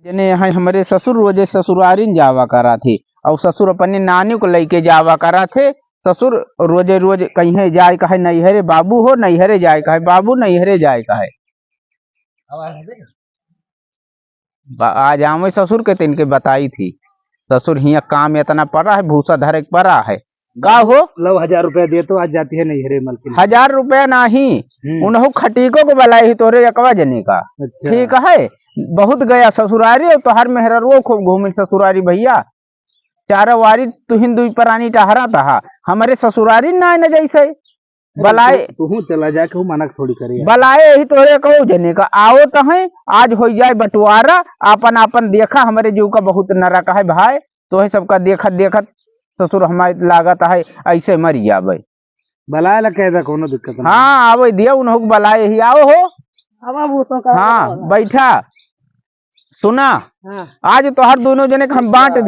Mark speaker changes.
Speaker 1: जने यहाँ हमारे ससुर रोजे ससुरारी जावा करा थे और ससुर अपने नानी को लेके जावा करा थे। ससुर रोजे रोज कहीं जाए कहे नैहरे बाबू हो नैहरे जाए कहे बाबू नैहरे जाए कहे। आज आवे ससुर के तिनके बताई थी ससुर हिया काम इतना पड़ा है भूसा धरे पड़ा है का हो
Speaker 2: लो 1000 रुपया दे तो आज जाती है नैहरे मलकिन।
Speaker 1: 1000 रुपया नहीं उन्हों खटीको को बलाई तोरे अकवा जने का।
Speaker 2: अच्छा।
Speaker 1: ठीक है बहुत गया ससुरारी और तोहर मेहररुओ खूब घूमे ससुरारी भैया चारा वारी तुहिन दुई प्राणी टहरा तहा हमारे ससुरारी ना न जैसे बलाए
Speaker 2: तू चला जाके वो मना थोड़ी करे
Speaker 1: बलाए यही तोरे कहो जने का आओ तो है आज हो जाए बंटवारा आपन आपन देखा हमारे जीव का बहुत नरक है भाई तो है सबका देखत देखत ससुर हमारे लागत है ऐसे मर जावे
Speaker 2: बलाए ला कह कोनो दिक्कत नहीं।
Speaker 1: हाँ आवे दिया उन्हों बलाए ही आओ हो हाँ बैठा सुना आज तो हर दोनों जने के हम बांट दी।